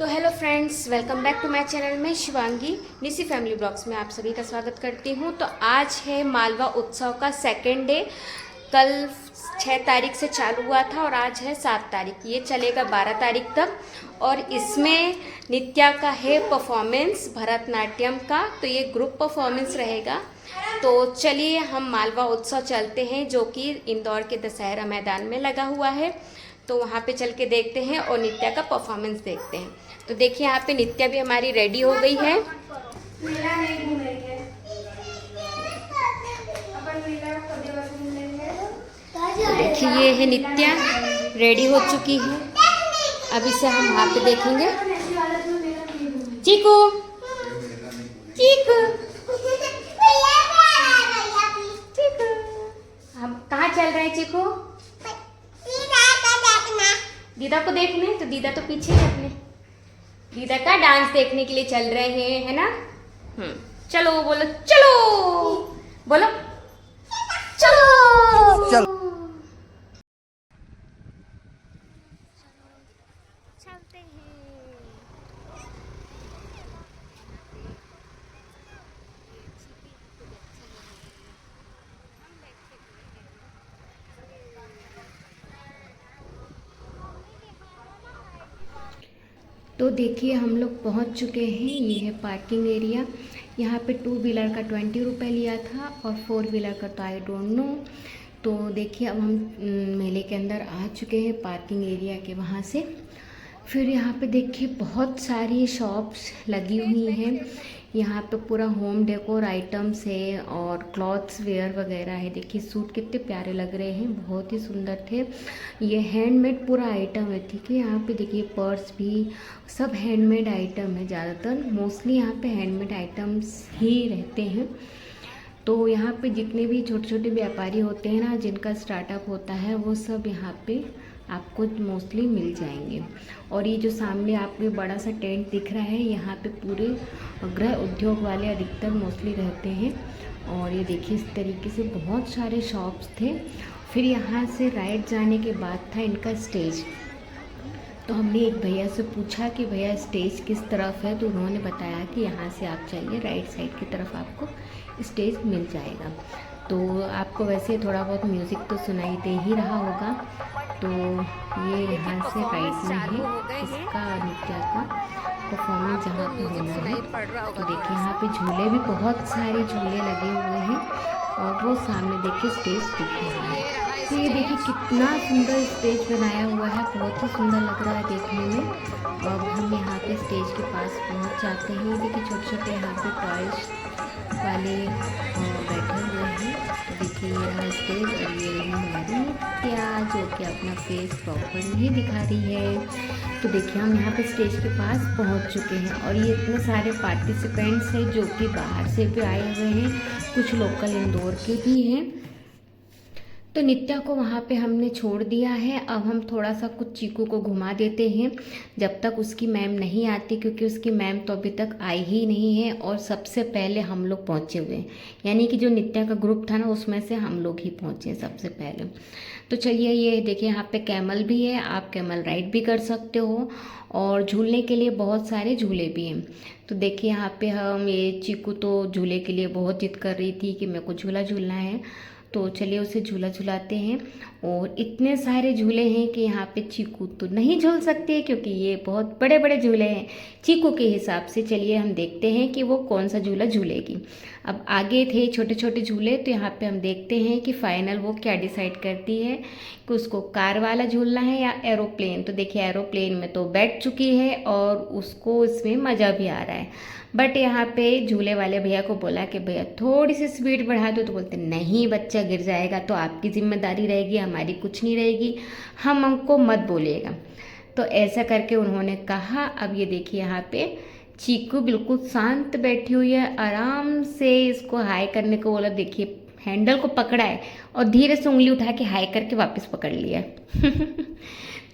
तो hello friends, welcome back to my channel में Shivangi निसी family blogs में आप सभी का स्वागत करती हूँ। तो आज है मालवा उत्सव का सेकेंड डे। कल 6 तारीख से चालू हुआ था और आज है 7 तारीख। ये चलेगा 12 तारीख तक और इसमें नित्या का है परफॉर्मेंस भरतनाट्यम का। तो ये ग्रुप परफॉर्मेंस रहेगा। तो चलिए हम मालवा उत्सव चलते हैं जो कि इंदौर के दशहरा मैदान में लगा हुआ है। तो वहाँ पे चल के देखते हैं और नित्या का परफॉर्मेंस देखते हैं। तो देखिए यहाँ पे नित्या भी हमारी रेडी हो गई है। देखिए ये है नित्या, रेडी हो चुकी है। अब इसे हम वहाँ पे देखेंगे। चीकू चीकू चीकू, हम कहाँ चल रहे हैं चीकू? दीदा को देखने। तो दीदा तो पीछे है अपने। दीदा का डांस देखने के लिए चल रहे हैं, है ना? चलो बोलो, चलो बोलो, चलो चलो चलते हैं। तो देखिए हम लोग पहुंच चुके हैं। ये है पार्किंग एरिया। यहाँ पे 2 व्हीलर का 20 रुपये लिया था और 4 व्हीलर का तो आई डोंट नो। तो देखिए अब हम मेले के अंदर आ चुके हैं पार्किंग एरिया के वहाँ से। फिर यहाँ पे देखिए बहुत सारी शॉप्स लगी हुई हैं। यहाँ पे पूरा होम डेकोर आइटम्स है और क्लॉथ्स वेयर वगैरह है। देखिए सूट कितने प्यारे लग रहे हैं, बहुत ही सुंदर थे। ये हैंडमेड पूरा आइटम है, ठीक है। यहाँ पे देखिए पर्स भी सब हैंडमेड आइटम है। ज़्यादातर मोस्टली यहाँ पे हैंडमेड आइटम्स ही रहते हैं। तो यहाँ पे जितने भी छोटे छोटे व्यापारी होते हैं ना, जिनका स्टार्टअप होता है, वो सब यहाँ पे आपको मोस्टली मिल जाएंगे। और ये जो सामने आपको बड़ा सा टेंट दिख रहा है, यहाँ पे पूरे गृह उद्योग वाले अधिकतर मोस्टली रहते हैं। और ये देखिए इस तरीके से बहुत सारे शॉप्स थे। फिर यहाँ से राइट जाने के बाद था इनका स्टेज। तो हमने एक भैया से पूछा कि भैया स्टेज किस तरफ है, तो उन्होंने बताया कि यहाँ से आप जाइए, राइट साइड की तरफ आपको स्टेज मिल जाएगा। तो आपको वैसे थोड़ा बहुत म्यूज़िक तो सुनाई दे ही रहा होगा। तो ये यहाँ से राइट में है इसका नित्या का परफॉर्मेंस जहाँ पे होना है। तो देखिए यहाँ पे झूले भी बहुत सारे झूले लगे हुए हैं और वो सामने देखिए स्टेज दिख रहा है। तो ये देखिए कितना सुंदर स्टेज बनाया हुआ है, बहुत ही सुंदर लग रहा है देखने में। अब हम यहाँ पे स्टेज के पास पहुँच जाते हैं। देखिए छोटे छोटे यहाँ पे टॉयज वाले बैठे हुए हैं। तो देखिए ये रहा स्टेज और ये रही हमारी नित्या जो कि अपना फेस प्रॉपर नहीं दिखा रही है। तो देखिए हम यहाँ पे स्टेज के पास पहुँच चुके हैं और ये इतने सारे पार्टिसिपेंट्स हैं जो कि बाहर से भी आए हुए हैं, कुछ लोकल इंदौर के भी हैं। तो नित्या को वहाँ पे हमने छोड़ दिया है। अब हम थोड़ा सा कुछ चीकू को घुमा देते हैं जब तक उसकी मैम नहीं आती, क्योंकि उसकी मैम तो अभी तक आई ही नहीं है और सबसे पहले हम लोग पहुँचे हुए हैं। यानी कि जो नित्या का ग्रुप था ना, उसमें से हम लोग ही पहुँचे सबसे पहले। तो चलिए ये देखिए यहाँ पे कैमल भी है, आप कैमल राइड भी कर सकते हो और झूलने के लिए बहुत सारे झूले भी हैं। तो देखिए यहाँ पे हम ये चीकू तो झूले के लिए बहुत जिद कर रही थी कि मेरे को झूला झूलना है। तो चलिए उसे झूला झुलाते हैं। और इतने सारे झूले हैं कि यहाँ पे चीकू तो नहीं झूल सकती क्योंकि ये बहुत बड़े बड़े झूले हैं चीकू के हिसाब से। चलिए हम देखते हैं कि वो कौन सा झूला झूलेगी। अब आगे थे छोटे छोटे झूले, तो यहाँ पे हम देखते हैं कि फाइनल वो क्या डिसाइड करती है कि उसको कार वाला झूलना है या एरोप्लेन। तो देखिए एरोप्लेन में तो बैठ चुकी है और उसको इसमें मज़ा भी आ रहा है। बट यहाँ पे झूले वाले भैया को बोला कि भैया थोड़ी सी स्पीड बढ़ा दो, तो बोलते नहीं बच्चा गिर जाएगा तो आपकी जिम्मेदारी रहेगी, हमारी कुछ नहीं रहेगी, हमको मत बोलिएगा। तो ऐसा करके उन्होंने कहा। अब ये देखिए यहाँ पे चीकू बिल्कुल शांत बैठी हुई है, आराम से इसको हाई करने को बोला। देखिए हैंडल को पकड़ा है और धीरे से उंगली उठा के हाई करके वापस पकड़ लिया।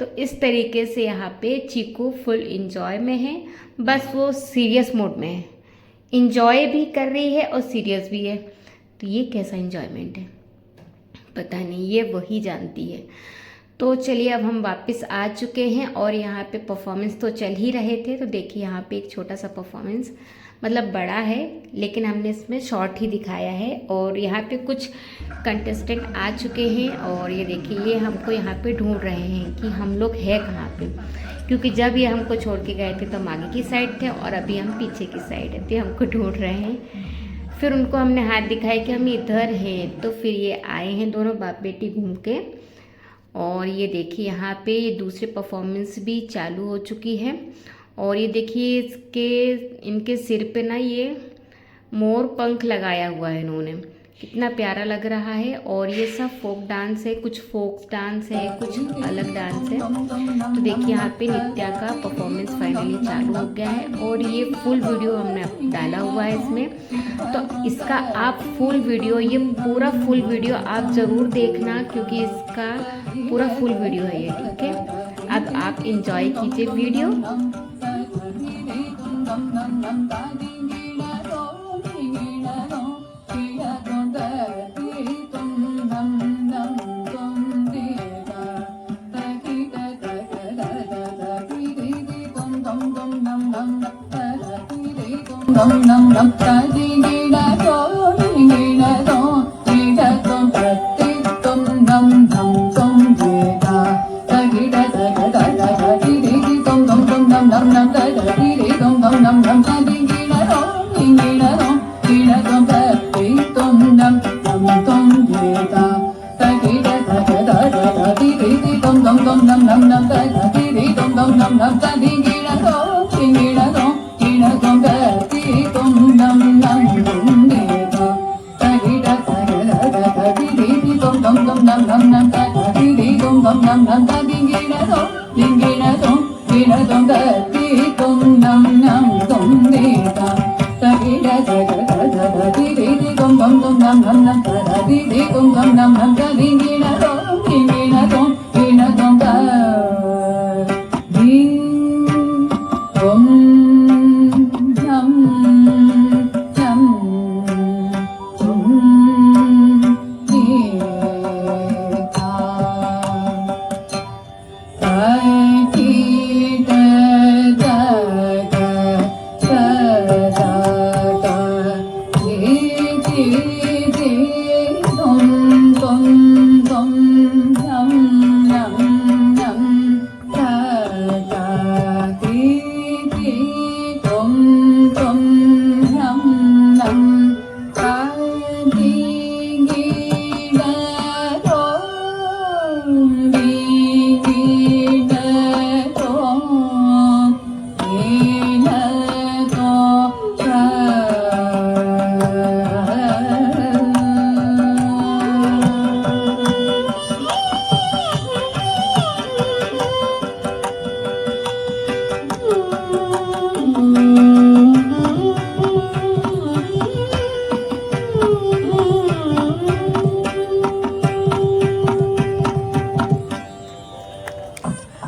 तो इस तरीके से यहाँ पे चीकू फुल इंजॉय में है, बस वो सीरियस मोड में है। इंजॉय भी कर रही है और सीरियस भी है। तो ये कैसा इंजॉयमेंट है पता नहीं, ये वही जानती है। तो चलिए अब हम वापस आ चुके हैं और यहाँ पे परफॉर्मेंस तो चल ही रहे थे। तो देखिए यहाँ पे एक छोटा सा परफॉर्मेंस, मतलब बड़ा है लेकिन हमने इसमें शॉर्ट ही दिखाया है। और यहाँ पे कुछ कंटेस्टेंट आ चुके हैं और ये देखिए ये हमको यहाँ पे ढूंढ रहे हैं कि हम लोग है कहाँ पे, क्योंकि जब ये हमको छोड़ के गए थे तो हम आगे की साइड थे और अभी हम पीछे की साइड है, तो हमको ढूंढ रहे हैं। फिर उनको हमने हाथ दिखाया कि हम इधर हैं, तो फिर ये आए हैं दोनों बाप बेटी घूम के। और ये देखिए यहाँ पे ये दूसरे परफॉर्मेंस भी चालू हो चुकी है। और ये देखिए इनके सिर पे ना ये मोर पंख लगाया हुआ है इन्होंने, कितना प्यारा लग रहा है। और ये सब फोक डांस है, कुछ फोक डांस है, कुछ अलग डांस है। तो देखिए यहाँ पे नित्या का परफॉर्मेंस फाइनली चालू हो गया है और ये फुल वीडियो हमने डाला हुआ है इसमें। तो इसका आप फुल वीडियो, ये पूरा फुल वीडियो आप ज़रूर देखना, क्योंकि इसका पूरा फुल वीडियो है ये, ठीक है। अब आप इंजॉय कीजिए वीडियो।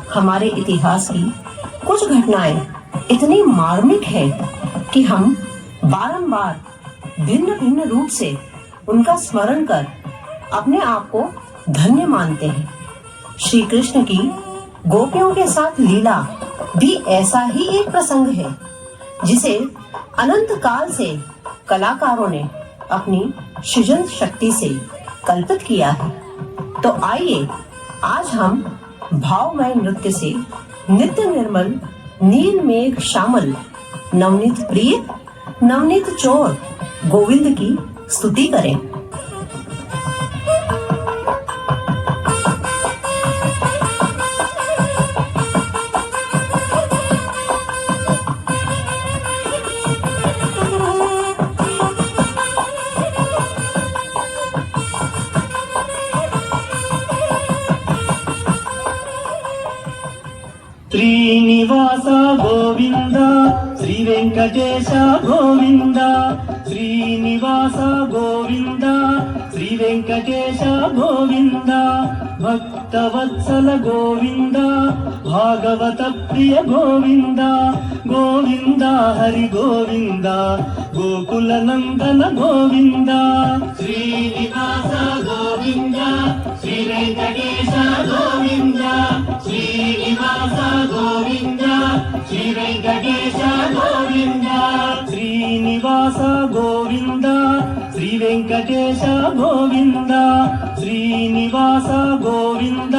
हमारे इतिहास की कुछ घटनाएं इतनी मार्मिक हैं कि हम बारंबार भिन्न भिन्न रूप से उनका स्मरण कर अपने आप को धन्य मानते हैं। श्री कृष्ण की गोपियों के साथ लीला भी ऐसा ही एक प्रसंग है जिसे अनंत काल से कलाकारों ने अपनी सृजन शक्ति से कल्पित किया है। तो आइए आज हम भावमय नृत्य से नित्य निर्मल नील मेघ श्यामल नवनीत प्रिय नवनीत चोर गोविंद की स्तुति करें। श्रीनिवास गोविंद श्री वेंकटेश गोविंद श्रीनिवास गोविंद श्री वेंकटेश गोविंद भक्तवत्सल गोविंद भागवत प्रिय गोविंद गोविंद हरि गोविंद गोकुल नंदन गोविंद श्रीनिवास गोविंद శ్రీ వెంకటేశ గోవింద శ్రీనివాస గోవింద శ్రీ వెంకటేశ గోవింద శ్రీనివాస గోవింద శ్రీ వెంకటేశ గోవింద శ్రీనివాస గోవింద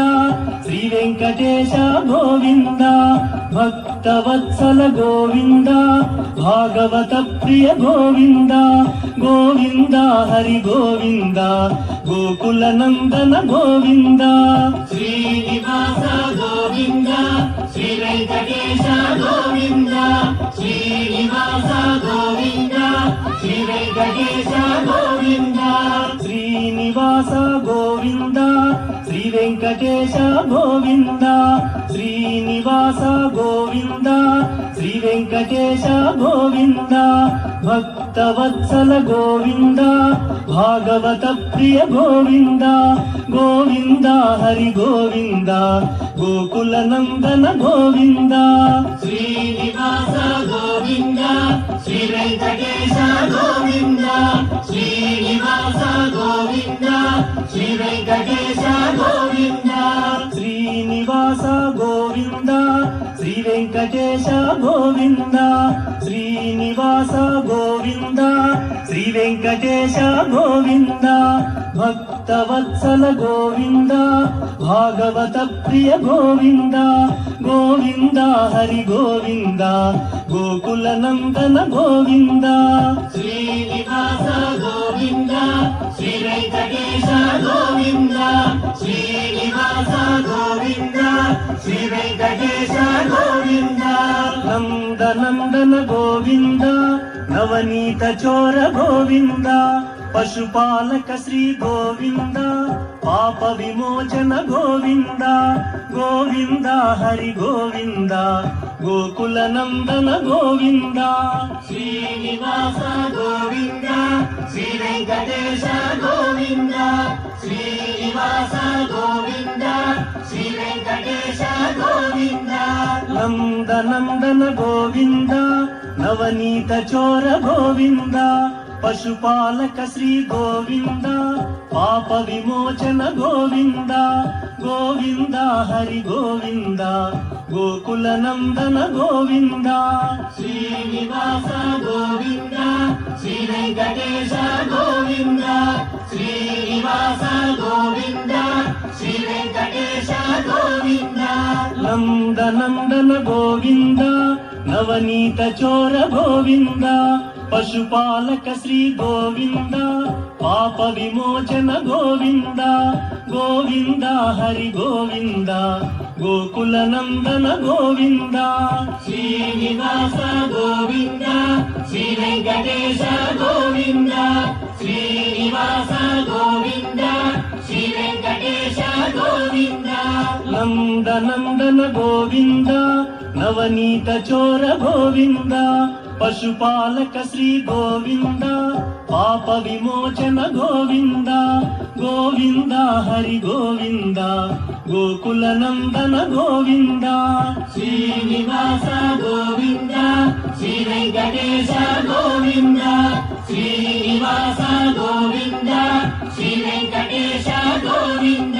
శ్రీ వెంకటేశ గోవింద భక్తవత్సల గోవింద భాగవత ప్రియ గోవింద గోవింద హరి గోవింద గోకుల నందన గోవింద శ్రీనివాస గోవింద శ్రీ వెంకటేశ గోవింద శ్రీనివాస గోవింద శ్రీ వెంకటేశ గోవింద శ్రీనివాస గోవింద శ్రీ వెంకటేశ గోవింద శ్రీనివాస గోవింద శ్రీ వెంకటేశ గోవింద భక్తవత్సల గోవింద భాగవత ప్రియ గోవింద గోవింద హరి గోవింద గోకుల నందన గోవింద శ్రీనివాస గోవింద శ్రీ వెంకటేశ గోవింద శ్రీనివాస గోవింద శ్రీ వెంకటేశ గోవింద శ్రీనివాస గోవింద శ్రీ వెంకటేశ గోవింద శ్రీనివాస గోవింద శ్రీ వెంకటేశ గోవింద భక్తవత్సల గోవింద భాగవత ప్రియ గోవింద గోవింద హరి గోవింద గోకుల నందన గోవింద శ్రీనివాస గోవింద శ్రీ వెంకటేశ గోవింద శ్రీనివాస గోవింద శ్రీ వెంకటేశ గోవింద నందనందన గోవింద నవనీత చోర గోవింద పశుపాలక శ్రీ గోవింద పాప విమోచన గోవింద గోవింద హరి గోవింద గోకుల నందన గోవింద శ్రీనివాస గోవింద శ్రీ వెంకటేశ గోవింద శ్రీనివాస గోవింద శ్రీ వెంకటేశ గోవింద నందనందన గోవింద నవనీత చోర గోవింద పశుపాలక శ్రీ గోవింద పాప విమోచన గోవింద గోవింద హరి గోవింద గోకుల నందన గోవింద శ్రీనివాస గోవింద శ్రీ వెంకటేశ గోవింద శ్రీనివాస గోవింద శ్రీ వెంకటేశ గోవింద నందనందన గోవింద నవనీత చోర గోవింద పశుపాలక శ్రీ గోవింద పాప విమోచన గోవింద గోవింద హరి గోవింద గోకుల నందన గోవింద శ్రీనివాస గోవింద శ్రీ వెంకటేశ గోవింద శ్రీనివాస గోవింద శ్రీ వెంకటేశ గోవింద నందనందన గోవింద నవనీత చోర గోవింద పశుపాలక శ్రీ గోవింద పాప విమోచన గోవింద గోవింద హరి గోవింద గోకుల నందన గోవింద శ్రీనివాస గోవింద శ్రీ వెంకటేశ గోవింద శ్రీనివాస గోవింద శ్రీ వెంకటేశ గోవింద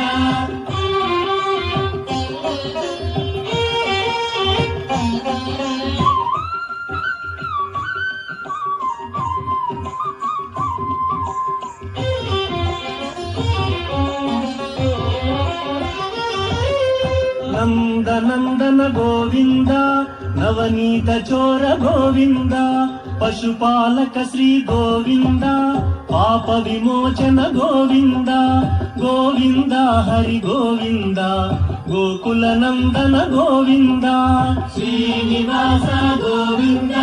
నందనందన గోవింద నవనీత చోర గోవింద పశుపాలక శ్రీ గోవింద పాప విమోచన గోవింద గోవింద హరి గోవింద గోకుల నందన గోవింద శ్రీనివాస గోవింద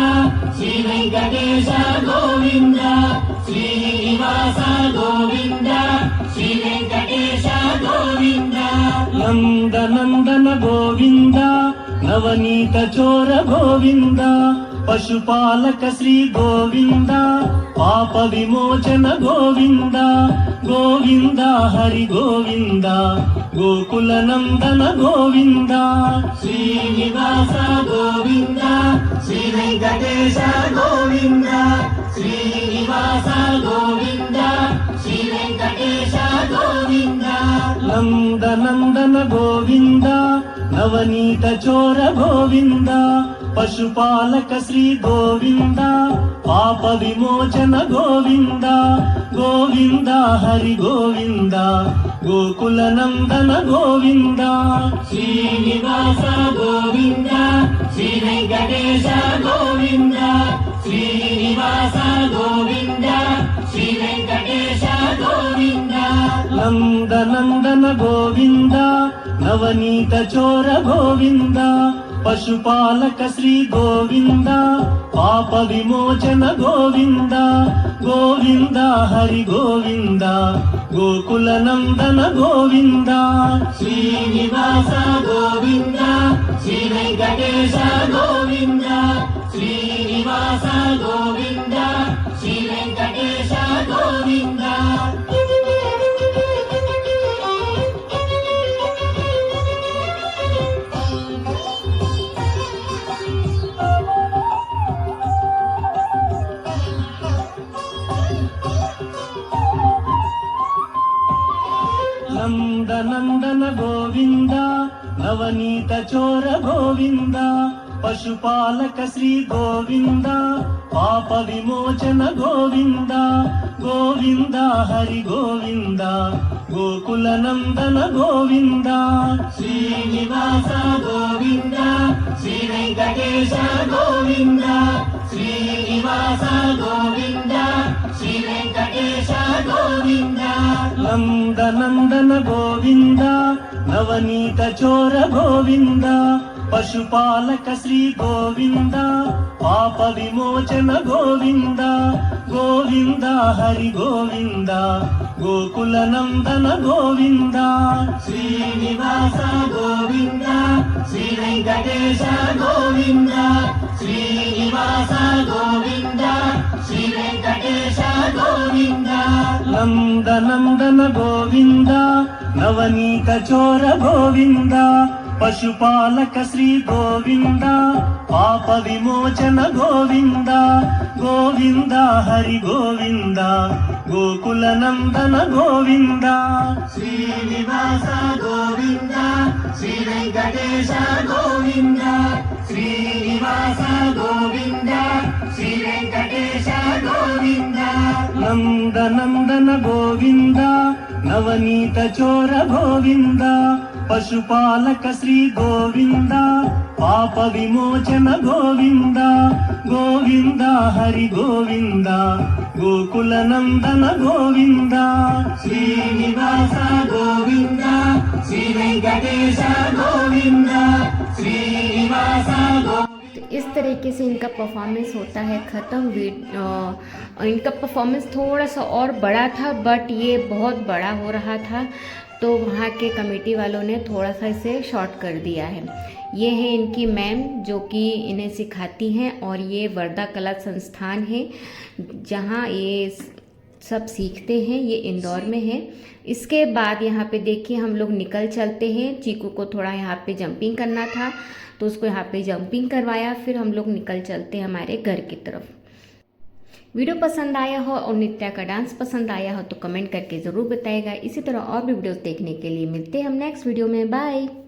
శ్రీ వెంకటేశ గోవింద శ్రీనివాస గోవింద శ్రీ వెంకటేశ గోవింద నందనందన గోవింద నవనీత చోర గోవింద పశుపాలక శ్రీ గోవింద పాప విమోచన గోవింద గోవింద హరి గోవింద గోకుల నందన గోవింద శ్రీనివాస గోవింద శ్రీ వెంకటేశ గోవింద శ్రీనివాస గోవింద శ్రీ వెంకటేశ గోవింద గోవింద నవనీత చోర గోవింద పశుపాలక శ్రీ గోవింద పాప విమోచన గోవింద గోవింద హరి గోవింద గోకుల నందన గోవింద శ్రీనివాస గోవింద శ్రీ వెంకటేశ గోవింద శ్రీనివాస గోవింద శ్రీ వెంకటేశ గోవింద నందనందన గోవింద నవనీత చోర గోవింద పశుపాలక శ్రీ గోవింద పాప విమోచన గోవింద గోవింద హరి గోవింద గోకుల నందన గోవింద శ్రీనివాస గోవింద శ్రీ వెంకటేశ గోవింద శ్రీనివాస గోవింద శ్రీ వెంకటేశ గోవింద నందనందన గోవింద నవనీత చోర గోవింద పశుపాలక శ్రీ గోవింద పాప విమోచన గోవింద గోవింద హరి గోవింద గోకుల నందన గోవింద శ్రీనివాస గోవింద శ్రీ వెంకటేశ గోవింద శ్రీనివాస గోవింద శ్రీ వెంకటేశ గోవింద నందనందన గోవింద నవనీత చోర గోవింద పశుపాలక శ్రీ గోవింద పాప విమోచన గోవింద గోవింద హరి గోవింద గోకుల నందన గోవింద శ్రీనివాస గోవింద శ్రీ వెంకటేశ గోవింద శ్రీనివాస గోవింద శ్రీ వెంకటేశ గోవింద నందనందన గోవింద నవనీత చోర గోవింద పశుపాలక శ్రీ గోవింద పాప విమోచన గోవింద గోవింద హరి గోవింద గోకుల నందన గోవింద శ్రీనివాస గోవింద శ్రీ వెంకటేశ గోవింద శ్రీనివాస గోవింద శ్రీ వెంకటేశ గోవింద నందనందన గోవింద నవనీత చోర గోవింద పశుపాలక శ్రీ గోవింద పాప విమోచన గోవింద గోవింద హరి గోవింద గోకుల నందన గోవింద శ్రీనివాస గోవింద శ్రీ వెంకటేశ గోవింద శ్రీనివాస గోవింద। इस तरीके से इनका परफॉर्मेंस होता है ख़त्म। इनका परफॉर्मेंस थोड़ा सा और बड़ा था, बट ये बहुत बड़ा हो रहा था तो वहाँ के कमेटी वालों ने थोड़ा सा इसे शॉर्ट कर दिया है। ये है इनकी मैम जो कि इन्हें सिखाती हैं और ये वर्धा कला संस्थान है जहाँ ये सब सीखते हैं। ये इंदौर में है। इसके बाद यहाँ पे देखिए हम लोग निकल चलते हैं। चीकू को थोड़ा यहाँ पे जंपिंग करना था तो उसको यहाँ पे जंपिंग करवाया, फिर हम लोग निकल चलते हैं हमारे घर की तरफ। वीडियो पसंद आया हो और नित्या का डांस पसंद आया हो तो कमेंट करके ज़रूर बताइएगा। इसी तरह और भी वीडियोस देखने के लिए मिलते हैं हम नेक्स्ट वीडियो में। बाय।